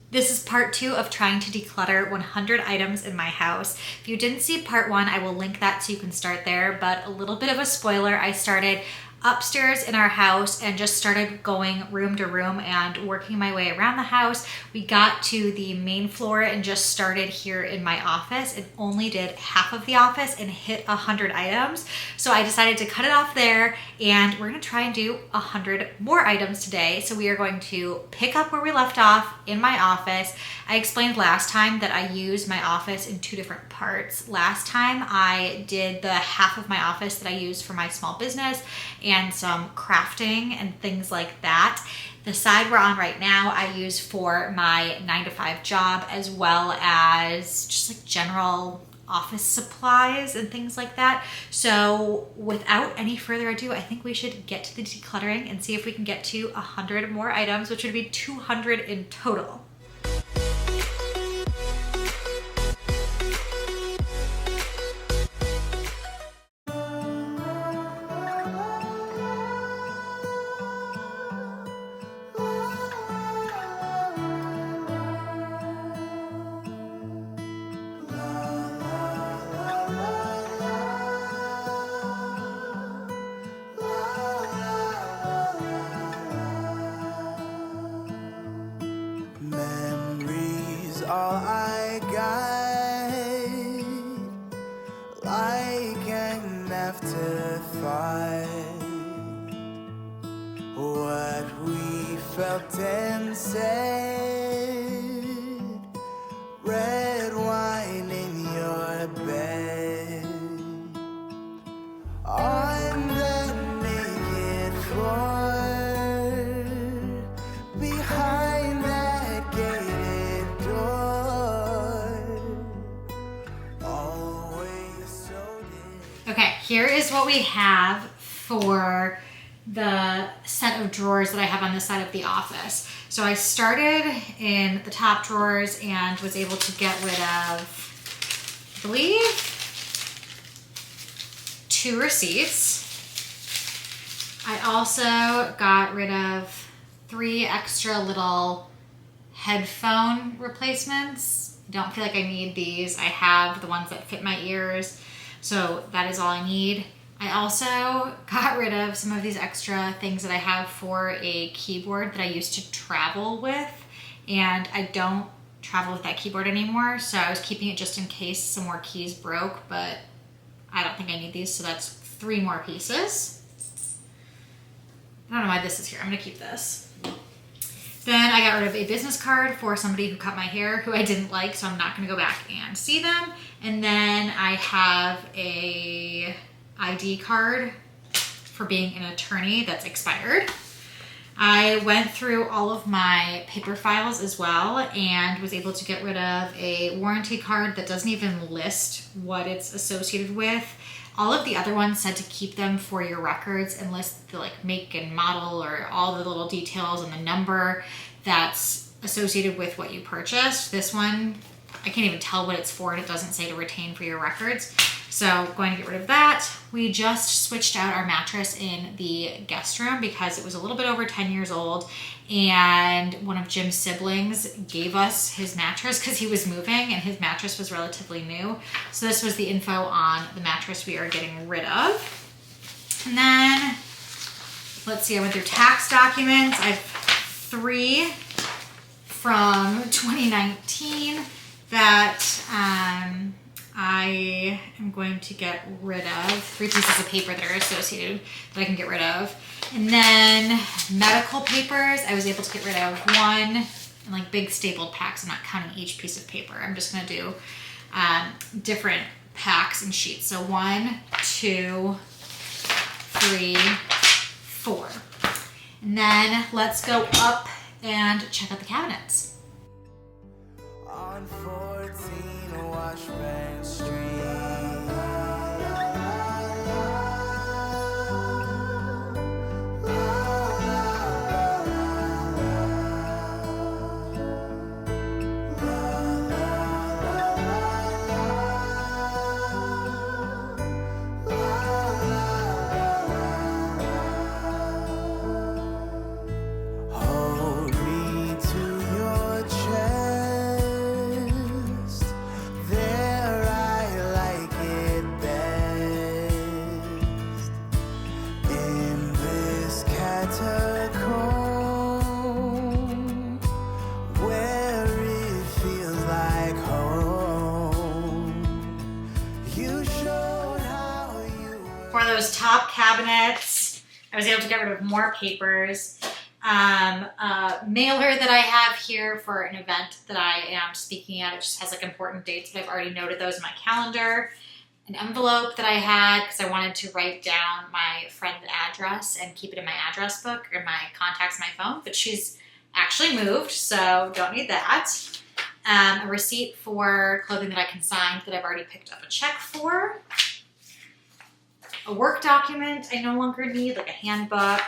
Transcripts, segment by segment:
This is part 2 of trying to declutter 100 items in my house. If you didn't see part 1, I will link that so you can start there, but a little bit of a spoiler, I started upstairs in our house and just started going room to room and working my way around the house. We got to the main floor and just started here in my office and only did half of the office and hit 100 items. So I decided to cut it off there, and we're gonna try and do 100 more items today. So we are going to pick up where we left off in my office. I explained last time that I use my office in 2 different parts. Last time I did the half of my office that I use for my small business and some crafting and things like that. The side we're on right now I use for my 9-to-5 job, as well as just like general office supplies and things like that. So without any further ado, I think we should get to the decluttering and see if we can get to 100 more items, which would be 200 in total. All I got, like an afterthought, what we felt and said, red wine in your bed, on the naked floor, behind that gated door. Okay, here is what we have for the set of drawers that I have on this side of the office. So I started in the top drawers and was able to get rid of, I believe, 2 receipts. I also got rid of 3 extra little headphone replacements. I don't feel like I need these. I have the ones that fit my ears, so that is all I need. I also got rid of some of these extra things that I have for a keyboard that I used to travel with, and I don't travel with that keyboard anymore, so I was keeping it just in case some more keys broke, but I don't think I need these, so that's 3 more pieces. I don't know why this is here. I'm gonna keep this. Then I got rid of a business card for somebody who cut my hair, who I didn't like, so I'm not gonna go back and see them. And then I have a ID card for being an attorney that's expired. I went through all of my paper files as well and was able to get rid of a warranty card that doesn't even list what it's associated with. All of the other ones said to keep them for your records and list the like make and model or all the little details and the number that's associated with what you purchased. This one, I can't even tell what it's for, and it doesn't say to retain for your records. So going to get rid of that. We just switched out our mattress in the guest room because it was a little bit over 10 years old, and one of Jim's siblings gave us his mattress because he was moving and his mattress was relatively new. So this was the info on the mattress we are getting rid of. And then, let's see, I went through tax documents. I have 3 from 2019 that I am going to get rid of. 3 pieces of paper that are associated that I can get rid of. And then medical papers, I was able to get rid of 1, and like big stapled packs. I'm not counting each piece of paper. I'm just gonna do different packs and sheets. So 1, 2, 3, 4. And then let's go up and check out the cabinets. On 14 Washburn Street. Hold me to your those top cabinets. I was able to get rid of more papers. A mailer that I have here for an event that I am speaking at. It just has like important dates, but I've already noted those in my calendar. An envelope that I had because I wanted to write down my friend's address and keep it in my address book or my contacts, my phone, but she's actually moved, so don't need that. A receipt for clothing that I consigned that I've already picked up a check for. A work document I no longer need, like a handbook.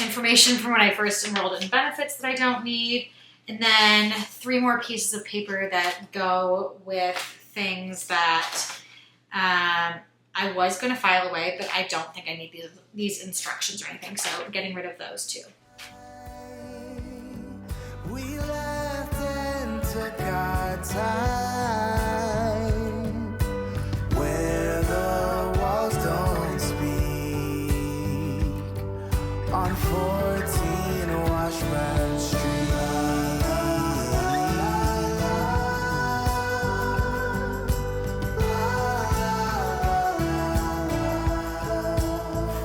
Information from when I first enrolled in benefits that I don't need. And then 3 more pieces of paper that go with things that I was going to file away, but I don't think I need these instructions or anything, so getting rid of those too. We left and took our time where the walls don't speak on 14 Washburn Street.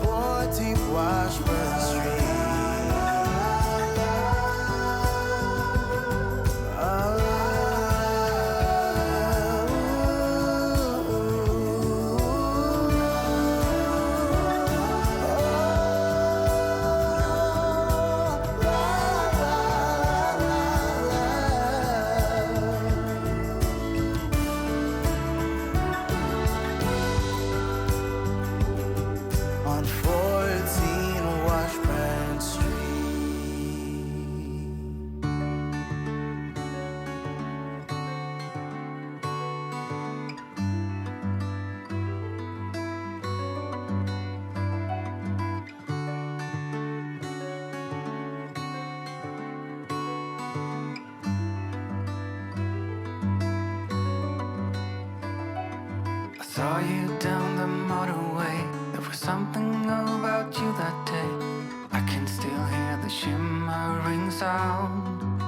14 Washburn Street. On 14 Washburn Street. I saw you down the motorway. There was something about you that day. I can still hear the shimmering sound.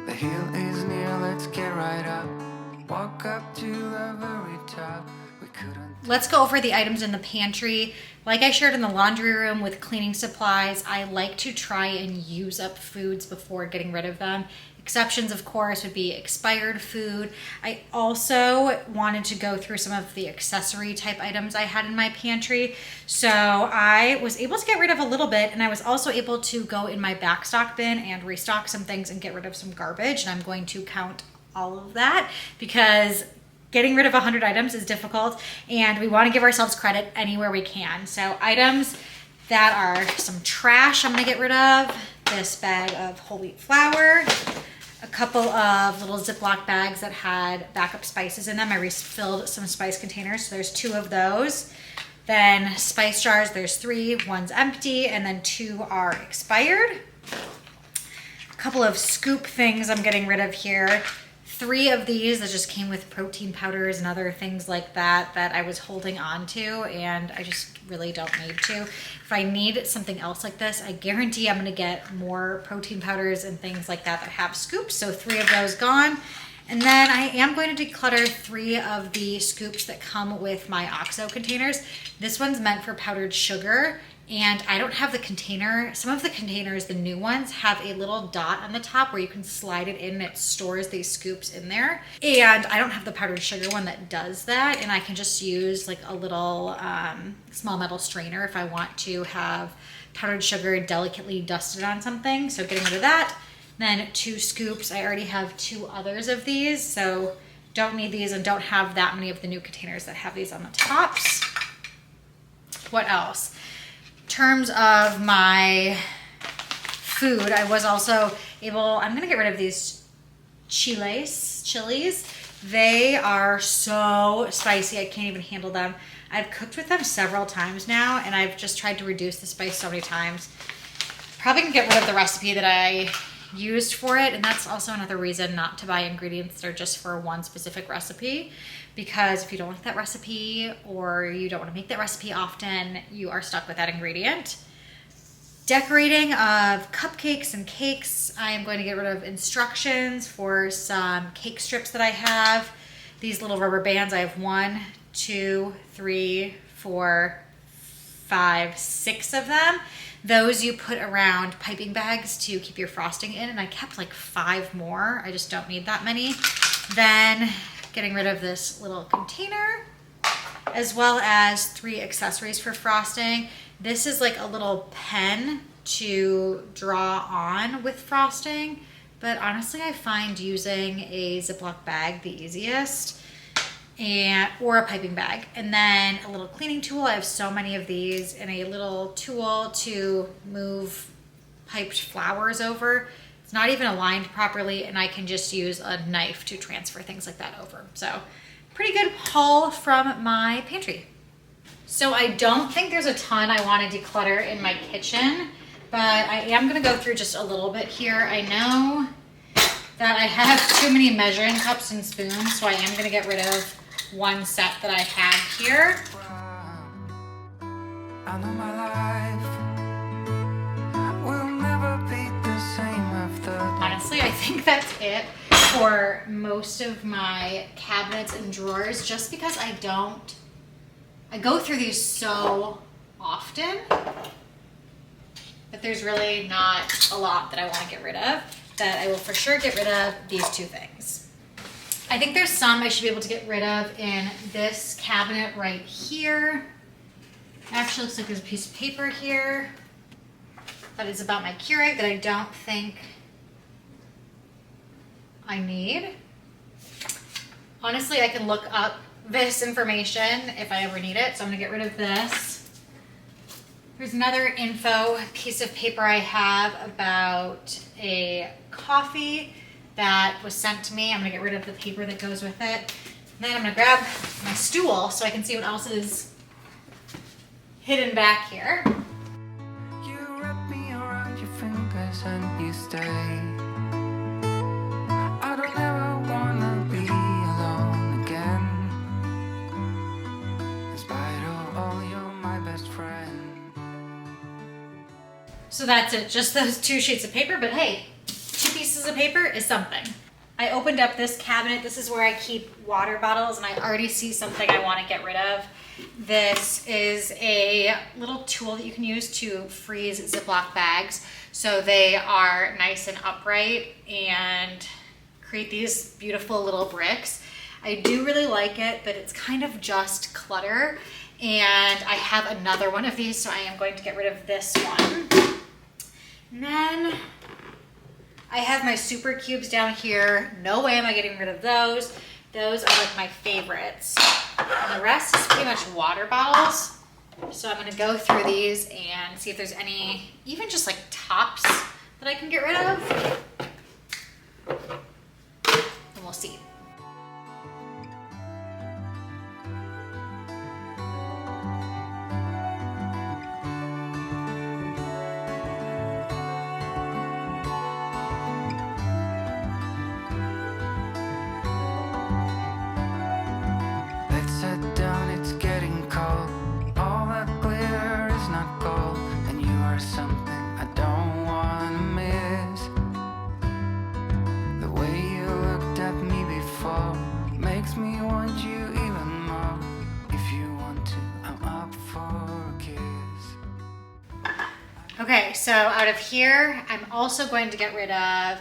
The hill is near, let's get right up. Walk up to the very top. We couldn't. Let's go over the items in the pantry. Like I shared in the laundry room with cleaning supplies, I like to try and use up foods before getting rid of them. Exceptions, of course, would be expired food. I also wanted to go through some of the accessory type items I had in my pantry. So I was able to get rid of a little bit, and I was also able to go in my backstock bin and restock some things and get rid of some garbage. And I'm going to count all of that because getting rid of 100 items is difficult, and we want to give ourselves credit anywhere we can. So items that are some trash I'm going to get rid of. This bag of whole wheat flour. A couple of little Ziploc bags that had backup spices in them. I refilled some spice containers, so there's 2 of those. Then spice jars, there's 3. One's empty, and then 2 are expired. A couple of scoop things I'm getting rid of here. 3 of these that just came with protein powders and other things like that that I was holding on to, and I just really don't need to. If I need something else like this, I guarantee I'm going to get more protein powders and things like that that have scoops. So 3 of those gone. And then I am going to declutter 3 of the scoops that come with my OXO containers. This one's meant for powdered sugar, and I don't have the container. Some of the containers, the new ones, have a little dot on the top where you can slide it in and it stores these scoops in there. And I don't have the powdered sugar one that does that, and I can just use like a little small metal strainer if I want to have powdered sugar delicately dusted on something. So getting rid of that. Then 2 scoops. I already have 2 others of these, so don't need these and don't have that many of the new containers that have these on the tops. What else? In terms of my food, I was also able, I'm gonna get rid of these chilies. They are so spicy, I can't even handle them. I've cooked with them several times now, and I've just tried to reduce the spice so many times. Probably gonna get rid of the recipe that I used for it, and that's also another reason not to buy ingredients that are just for one specific recipe, because if you don't like that recipe or you don't want to make that recipe often, you are stuck with that ingredient. Decorating of cupcakes and cakes. I am going to get rid of instructions for some cake strips that I have. these little rubber bands. I have 1, 2, 3, 4, 5, 6 of them. Those you put around piping bags to keep your frosting in, and I kept like 5 more. I just don't need that many. Then getting rid of this little container, as well as 3 accessories for frosting. This is like a little pen to draw on with frosting, but honestly I find using a Ziploc bag the easiest, or a piping bag. And then a little cleaning tool. I have so many of these, and a little tool to move piped flowers over. It's not even aligned properly, and I can just use a knife to transfer things like that over. So pretty good haul from my pantry. So I don't think there's a ton I want to declutter in my kitchen, but I am going to go through just a little bit here. I know that I have too many measuring cups and spoons, so I am going to get rid of one set that I have here. I know my life will never be the same after. Honestly, I think that's it for most of my cabinets and drawers, just because I go through these so often that there's really not a lot that I want to get rid of. That I will for sure get rid of these 2 things. I think there's some I should be able to get rid of in this cabinet right here. Actually, looks like there's a piece of paper here that is about my Keurig that I don't think I need. Honestly, I can look up this information if I ever need it, so I'm gonna get rid of this. There's another info piece of paper I have about a coffee that was sent to me. I'm gonna get rid of the paper that goes with it. And then I'm gonna grab my stool so I can see what else is hidden back here. You wrap me around your fingers and you stay. I don't ever wanna be alone again. In spite of all, you're my best friend. So that's it, just those 2 sheets of paper, but hey, 2 pieces of paper is something. I opened up this cabinet. This is where I keep water bottles, and I already see something I want to get rid of. This is a little tool that you can use to freeze Ziploc bags so they are nice and upright and create these beautiful little bricks. I do really like it, but it's kind of just clutter, and I have another one of these, so I am going to get rid of this one. And then I have my super cubes down here. No way am I getting rid of those. Those are like my favorites. And the rest is pretty much water bottles. So I'm gonna go through these and see if there's any, even just like tops that I can get rid of. And we'll see. Okay, so out of here, I'm also going to get rid of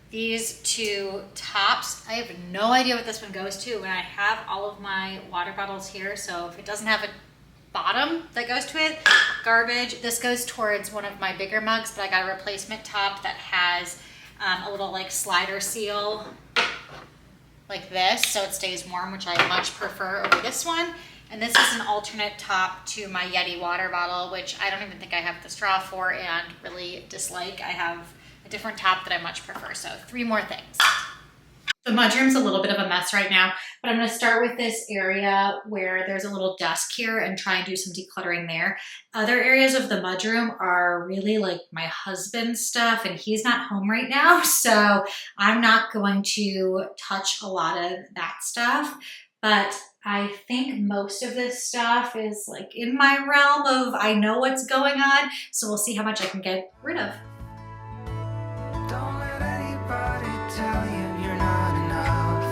these 2 tops. I have no idea what this one goes to, and I have all of my water bottles here, so if it doesn't have a bottom that goes to it, garbage. This goes towards one of my bigger mugs, but I got a replacement top that has a little like slider seal like this, so it stays warm, which I much prefer over this one. And this is an alternate top to my Yeti water bottle, which I don't even think I have the straw for and really dislike. I have a different top that I much prefer. So 3 more things. The mudroom's a little bit of a mess right now, but I'm gonna start with this area where there's a little desk here and try and do some decluttering there. Other areas of the mudroom are really like my husband's stuff, and he's not home right now, so I'm not going to touch a lot of that stuff. But I think most of this stuff is like in my realm of I know what's going on, so we'll see how much I can get rid of. Don't let anybody tell you you're not enough.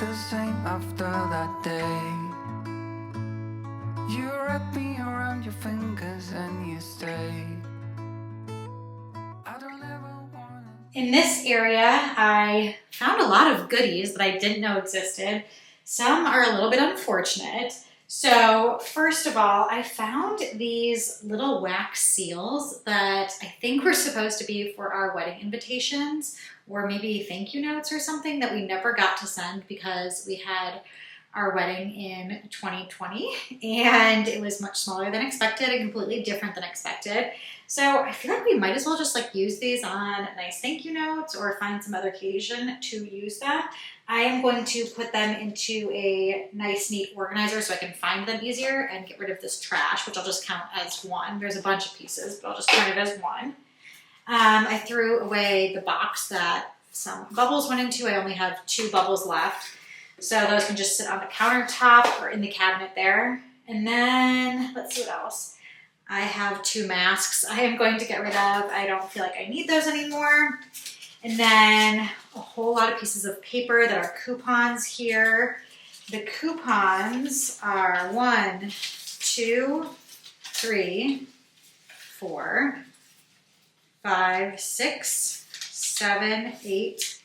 the same after that day. You wrap me around your fingers and you stay. I don't ever wanna. In this area, I found a lot of goodies that I didn't know existed. Some are a little bit unfortunate. So first of all, I found these little wax seals that I think were supposed to be for our wedding invitations or maybe thank you notes or something that we never got to send because we had our wedding in 2020 and it was much smaller than expected and completely different than expected. So I feel like we might as well just like use these on nice thank you notes or find some other occasion to use them. I am going to put them into a nice neat organizer so I can find them easier and get rid of this trash, which I'll just count as one. There's a bunch of pieces, but I'll just count it as one. I threw away the box that some bubbles went into. I only have 2 bubbles left. So those can just sit on the countertop or in the cabinet there. And then let's see what else. I have 2 masks I am going to get rid of. I don't feel like I need those anymore. And then a whole lot of pieces of paper that are coupons here. The coupons are 1, 2, 3, 4, 5, 6, 7, 8,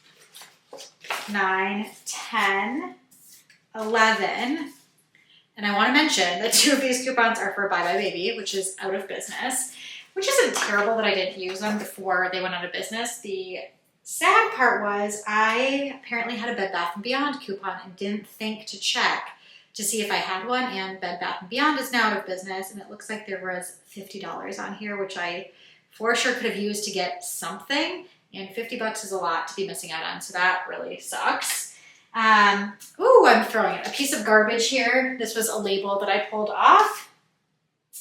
9, 10, 11. And I want to mention that 2 of these coupons are for Bye Bye Baby, which is out of business, which isn't terrible that I didn't use them before they went out of business. The sad part was I apparently had a Bed Bath & Beyond coupon and didn't think to check to see if I had one, and Bed Bath & Beyond is now out of business, and it looks like there was $50 on here, which I for sure could have used to get something, and $50 is a lot to be missing out on, so that really sucks. Ooh, I'm throwing it. A piece of garbage here. This was a label that I pulled off.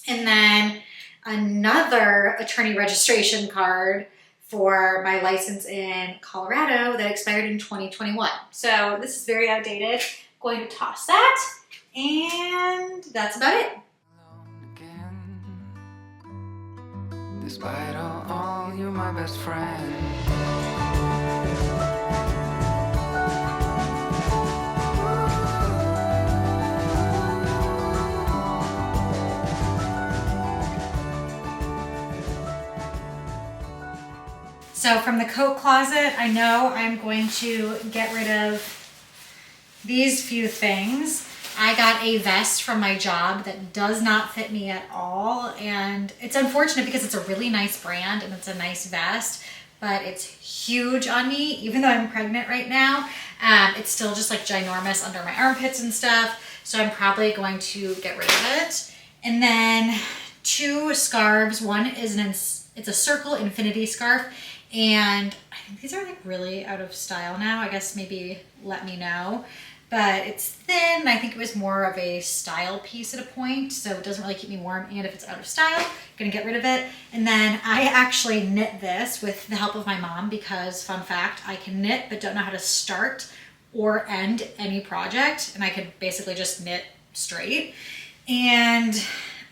And then another attorney registration card for my license in Colorado that expired in 2021. So this is very outdated. I'm going to toss that. And that's about it. Despite all, you're my best friend. So from the coat closet, I know I'm going to get rid of these few things. I got a vest from my job that does not fit me at all, and it's unfortunate because it's a really nice brand and it's a nice vest, but it's huge on me. Even though I'm pregnant right now, it's still just like ginormous under my armpits and stuff, so I'm probably going to get rid of it. And then 2 scarves. One is it's a circle infinity scarf, and I think these are like really out of style now. I guess maybe let me know. But it's thin, and I think it was more of a style piece at a point, so it doesn't really keep me warm, and if it's out of style, I'm gonna get rid of it. And then I actually knit this with the help of my mom because, fun fact, I can knit but don't know how to start or end any project, and I could basically just knit straight. And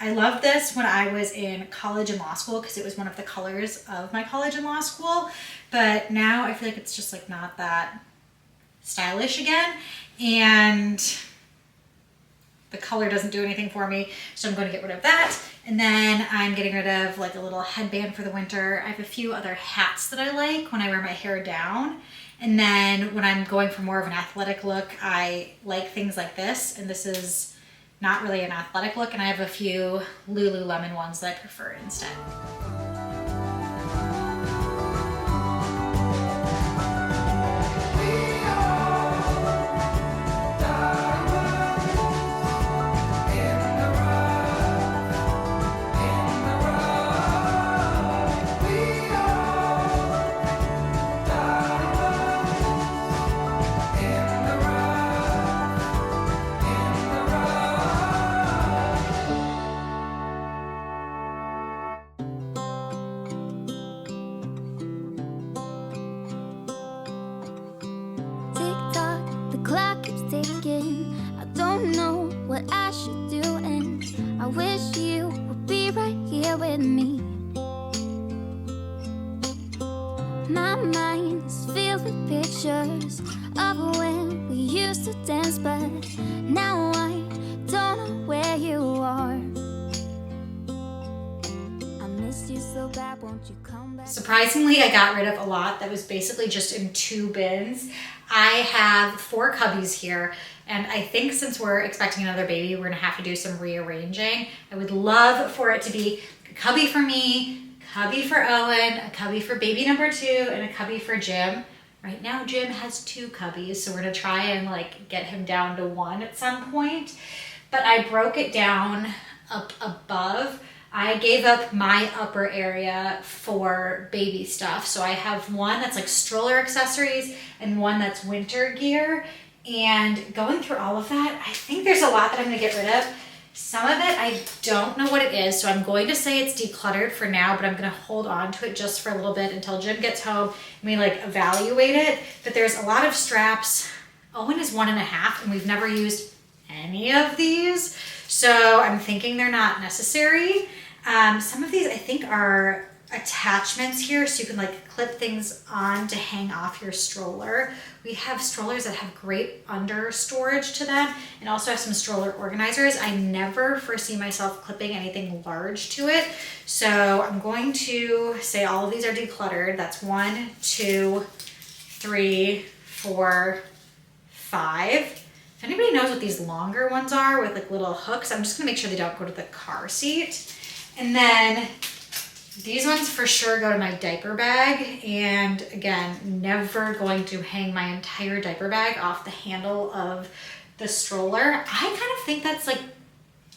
I loved this when I was in college and law school because it was one of the colors of my college and law school, but now I feel like it's just like not that stylish again, and the color doesn't do anything for me, so I'm going to get rid of that. And then I'm getting rid of like a little headband for the winter. I have a few other hats that I like when I wear my hair down, and then when I'm going for more of an athletic look, I like things like this, and this is not really an athletic look, and I have a few Lululemon ones that I prefer instead. My mind is filled with pictures of when we used to dance, but now I don't know where you are. I missed you so bad, won't you come back? Surprisingly, I got rid of a lot that was basically just in 2 bins. I have 4 cubbies here, and I think since we're expecting another baby, we're gonna have to do some rearranging. I would love for it to be a cubby for me, cubby for Owen, a cubby for baby number 2, and a cubby for Jim. Right now, Jim has 2 cubbies, so we're gonna try and like get him down to 1 at some point. But I broke it down up above. I gave up my upper area for baby stuff. So I have one that's like stroller accessories and one that's winter gear. And going through all of that, I think there's a lot that I'm gonna get rid of. Some of it, I don't know what it is. So I'm going to say it's decluttered for now, but I'm gonna hold on to it just for a little bit until Jim gets home and we like evaluate it. But there's a lot of straps. Owen is 1.5 and we've never used any of these. So I'm thinking they're not necessary. Some of these I think are attachments here so you can like clip things on to hang off your stroller. We have strollers that have great under storage to them and also have some stroller organizers. I never foresee myself clipping anything large to it. So I'm going to say all of these are decluttered. That's 1, 2, 3, 4, 5. If anybody knows what these longer ones are with like little hooks, I'm just gonna make sure they don't go to the car seat. And then these ones for sure go to my diaper bag. And again, never going to hang my entire diaper bag off the handle of the stroller. I kind of think that's like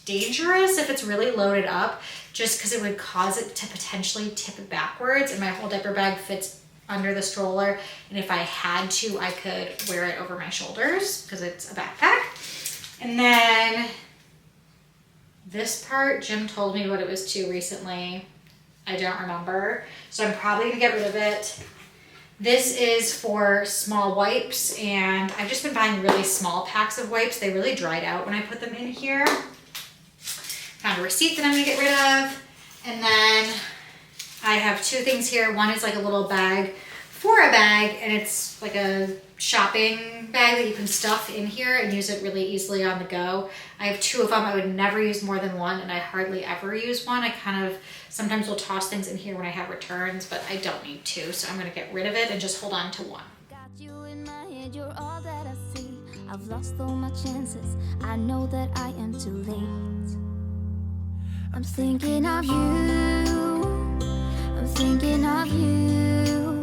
dangerous if it's really loaded up, just because it would cause it to potentially tip backwards and my whole diaper bag fits under the stroller. And if I had to, I could wear it over my shoulders because it's a backpack. And then this part, Jim told me what it was to recently. I don't remember. So I'm probably gonna get rid of it. This is for small wipes and I've just been buying really small packs of wipes. They really dried out when I put them in here. Found a receipt that I'm gonna get rid of. And then I have 2 things here. One is like a little bag for a bag and it's like a shopping bag that you can stuff in here and use it really easily on the go. I have 2 of them. I would never use more than 1 and I hardly ever use one. I kind of sometimes will toss things in here when I have returns, but I don't need 2. So I'm gonna get rid of it and just hold on to 1. Got you in my head, you're all that I see. I've lost all my chances. I know that I am too late. I'm thinking of you. I'm thinking of you.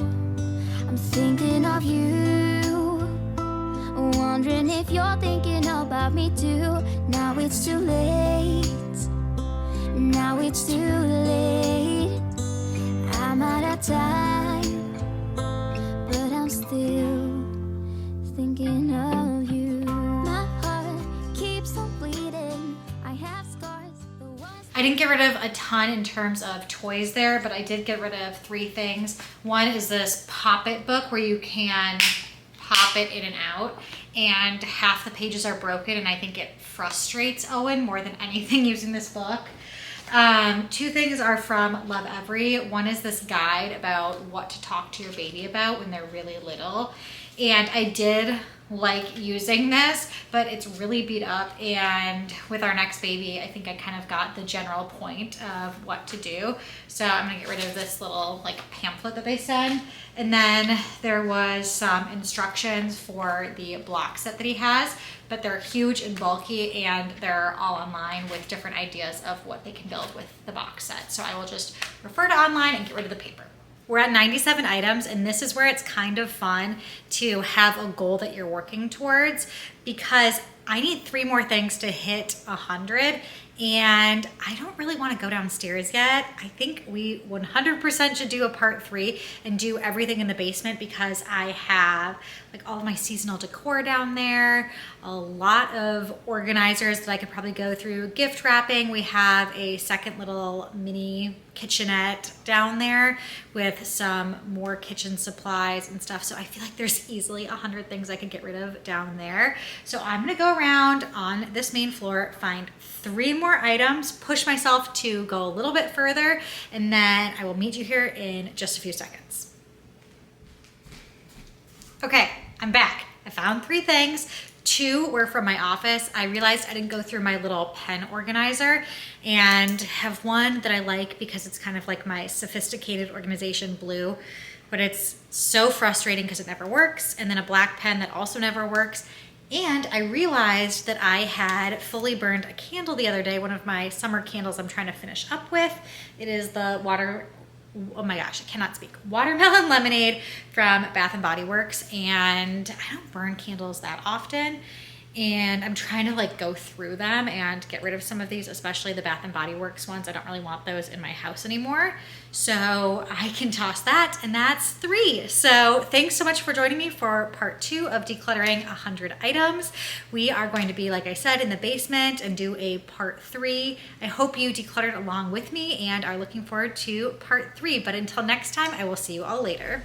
I'm thinking of you. Wondering if you're thinking about me too. Now it's too late. Now it's too late. I'm out of time, but I'm still thinking of you. My heart keeps on bleeding. I have scars. I didn't get rid of a ton in terms of toys there, but I did get rid of 3 things. One is this pop-it book where you can pop it in and out, and half the pages are broken, and I think it frustrates Owen more than anything using this book. 2 things are from Love Every. One is this guide about what to talk to your baby about when they're really little. And I did like using this, but it's really beat up. And with our next baby, I think I kind of got the general point of what to do. So I'm gonna get rid of this little like pamphlet that they send. And then there was some instructions for the block set that he has, but they're huge and bulky and they're all online with different ideas of what they can build with the box set. So I will just refer to online and get rid of the paper. We're at 97 items, and this is where it's kind of fun to have a goal that you're working towards, because I need 3 more things to hit 100, and I don't really want to go downstairs yet. I think we 100% should do a part 3 and do everything in the basement, because I have like all of my seasonal decor down there, a lot of organizers that I could probably go through, gift wrapping. We have a second little mini kitchenette down there with some more kitchen supplies and stuff. So I feel like there's easily 100 things I could get rid of down there. So I'm gonna go around on this main floor, find 3 more items, push myself to go a little bit further, and then I will meet you here in just a few seconds. Okay, I'm back. I found 3 things. 2 were from my office. I realized I didn't go through my little pen organizer, and have one that I like because it's kind of like my sophisticated organization blue, but it's so frustrating because it never works. And then a black pen that also never works. And I realized that I had fully burned a candle the other day, one of my summer candles I'm trying to finish up with. It is the oh my gosh, I cannot speak. Watermelon lemonade from Bath & Body Works. And I don't burn candles that often. And I'm trying to like go through them and get rid of some of these, especially the Bath & Body Works ones. I don't really want those in my house anymore. So I can toss that, and that's 3. So thanks so much for joining me for part 2 of decluttering 100 items. We are going to be, like I said, in the basement and do a part 3. I hope you decluttered along with me and are looking forward to part 3. But until next time, I will see you all later.